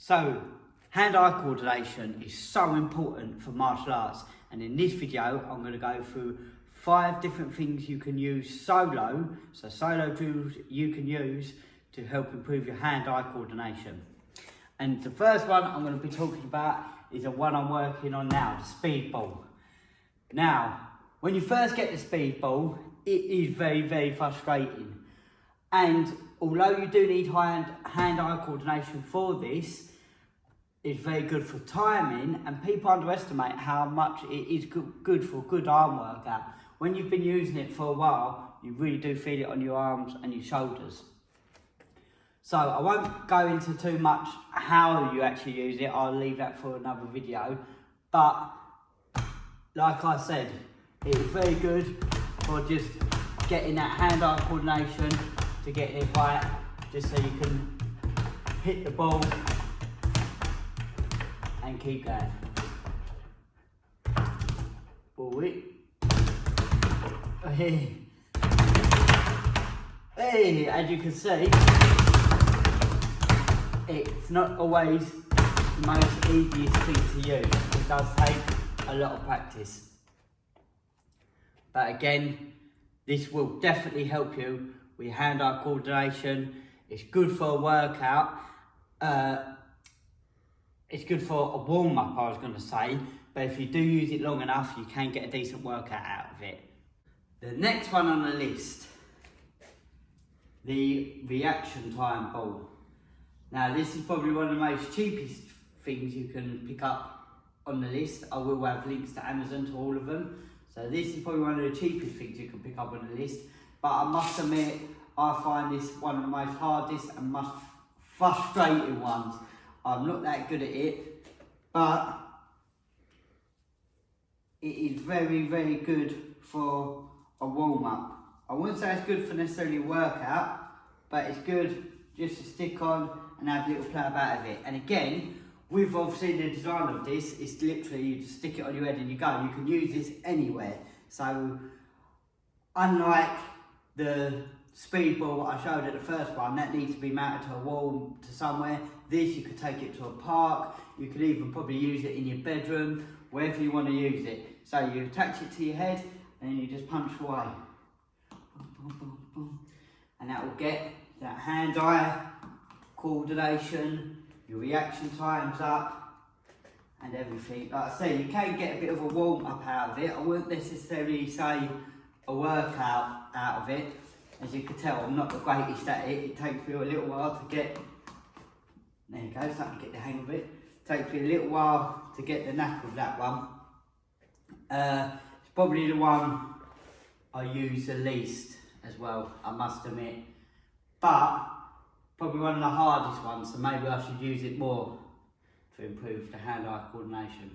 So, hand-eye coordination is so important for martial arts, and in this video I'm going to go through 5 different things you can use solo, so solo drills you can use to help improve your hand-eye coordination. And the first one I'm going to be talking about is the one I'm working on now, the Speedball. Now, when you first get the Speedball, it is very frustrating. And although you do need hand-eye coordination for this, it's very good for timing, and people underestimate how much it is good for a good arm workout. When you've been using it for a while, you really do feel it on your arms and your shoulders. So I won't go into too much how you actually use it, I'll leave that for another video. But like I said, it is very good for just getting that hand-eye coordination, to getting it right, just so you can hit the ball and keep going. Ball it. Hey, as you can see, it's not always the most easiest thing to use. It does take a lot of practice. But again, this will definitely help you with hand-eye coordination. It's good for a workout. It's good for a warm-up, I was going to say. But if you do use it long enough, you can get a decent workout out of it. The next one on the list, the reaction time ball. Now this is probably one of the most cheapest things you can pick up on the list. I will have links to Amazon to all of them. So this is probably one of the cheapest things you can pick up on the list. But I must admit, I find this one of the most hardest and most frustrating ones. I'm not that good at it, but it is very good for a warm-up. I wouldn't say it's good for necessarily a workout, but it's good just to stick on and have a little play about with it. And again, with obviously the design of this, it's literally you just stick it on your head and you go. You can use this anywhere. So unlike the Speedball I showed at the first one, that needs to be mounted to a wall to somewhere. This, you could take it to a park. You could even probably use it in your bedroom, wherever you want to use it. So you attach it to your head and then you just punch away. And that will get that hand-eye coordination, your reaction times up, and everything. Like I say, you can get a bit of a warm-up out of it. I wouldn't necessarily say a workout out of it. As you can tell, I'm not the greatest at it. It takes me a little while to get, there you go, starting to get the hang of it. It takes me a little while to get the knack of that one. It's probably the one I use the least as well, I must admit. But probably one of the hardest ones, so maybe I should use it more to improve the hand-eye coordination.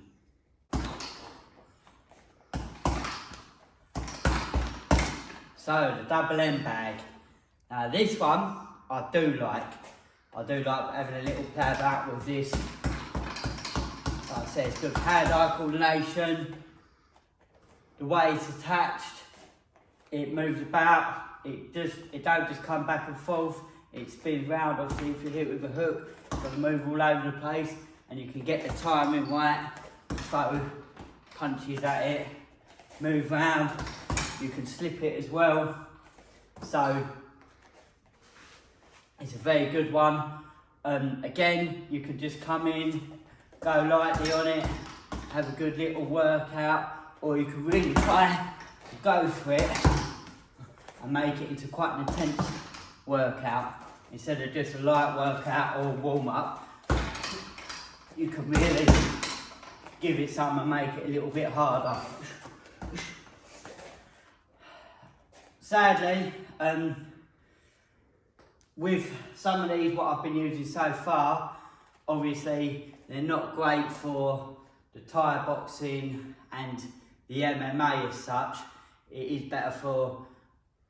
So, the double M bag. Now this one, I do like. I do like having a little play about with this. Like I said, it's good for hand-eye coordination. The way it's attached, it moves about. It don't just come back and forth. It spins round. Obviously, if you hit it with a hook, it's going to move all over the place, and you can get the timing right. So, punches at it, move round. You can slip it as well. So, it's a very good one. Again, you can just come in, go lightly on it, have a good little workout, or you can really try to go for it and make it into quite an intense workout. Instead of just a light workout or warm-up, you can really give it some and make it a little bit harder. Sadly, with some of these, what I've been using so far, obviously they're not great for the Thai boxing and the MMA as such. It is better for,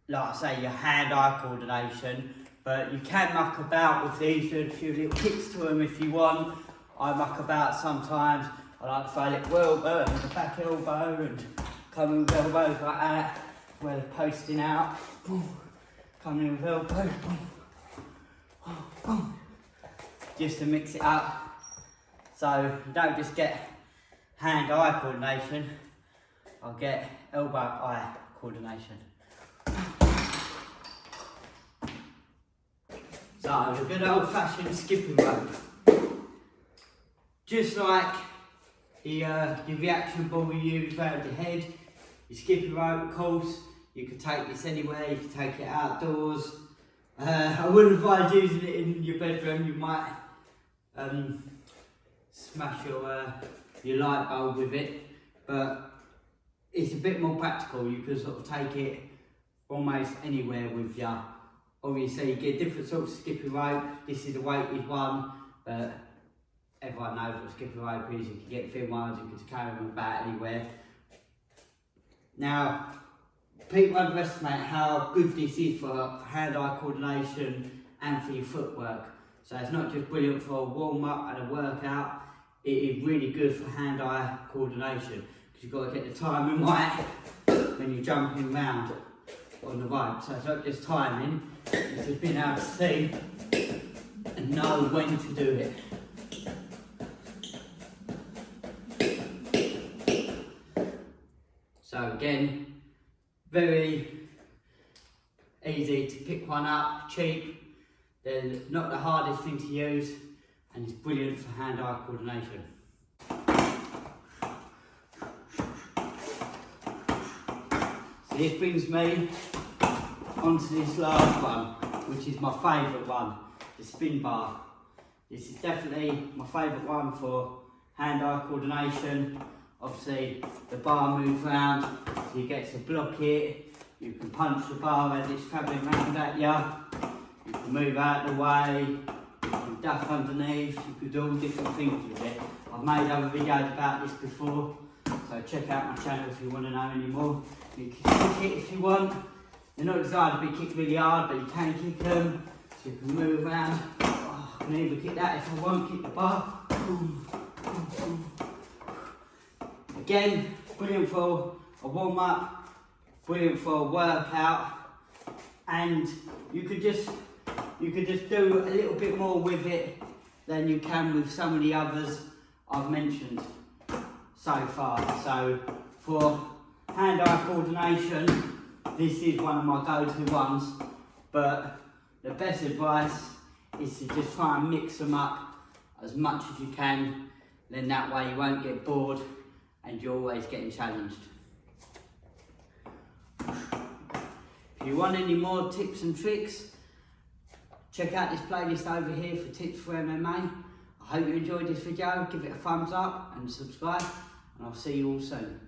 like I say, your hand-eye coordination, but you can muck about with these, do a few little kicks to them if you want. I muck about sometimes. I like to throw a little elbow and the back elbow and come in with elbows like that, where they're posting out. Coming in with elbow. Just to mix it up So you don't just get hand-eye coordination, I'll get elbow-eye coordination. So the good old-fashioned skipping rope. Just like the reaction ball you use around your head, your skipping rope, of course, you can take this anywhere, you can take it outdoors. I wouldn't advise using it in your bedroom, you might smash your light bulb with it, but it's a bit more practical. You can sort of take it almost anywhere with you. Obviously you get different sorts of skipping rope. This is a weighted one, but everyone knows what skipping rope is. You can get thin ones, you can carry them about anywhere. Now, people underestimate how good this is for hand-eye coordination and for your footwork. So it's not just brilliant for a warm-up and a workout, it is really good for hand-eye coordination, because you've got to get the timing right when you're jumping round on the rope. So it's not just timing, it's just being able to see and know when to do it. So again, very easy to pick one up, cheap, they're not the hardest thing to use, and it's brilliant for hand-eye coordination. So this brings me onto this last one, which is my favourite one, the Spinbar. This is definitely my favourite one for hand-eye coordination. Obviously the bar moves round, so you get to block it, you can punch the bar as it's travelling round at you, you can move out of the way, you can duck underneath, you can do all different things with it. I've made other videos about this before, so check out my channel if you want to know any more. You can kick it if you want. They're not designed to be kicked really hard, but you can kick them, so you can move around. Oh, I can even kick that if I want, kick the bar. Again, brilliant for a warm-up, brilliant for a workout, and you could just do a little bit more with it than you can with some of the others I've mentioned so far. So for hand-eye coordination, this is one of my go-to ones, but the best advice is to just try and mix them up as much as you can, then that way you won't get bored and you're always getting challenged. If you want any more tips and tricks, check out this playlist over here for tips for MMA. I hope you enjoyed this video, give it a thumbs up and subscribe, and I'll see you all soon.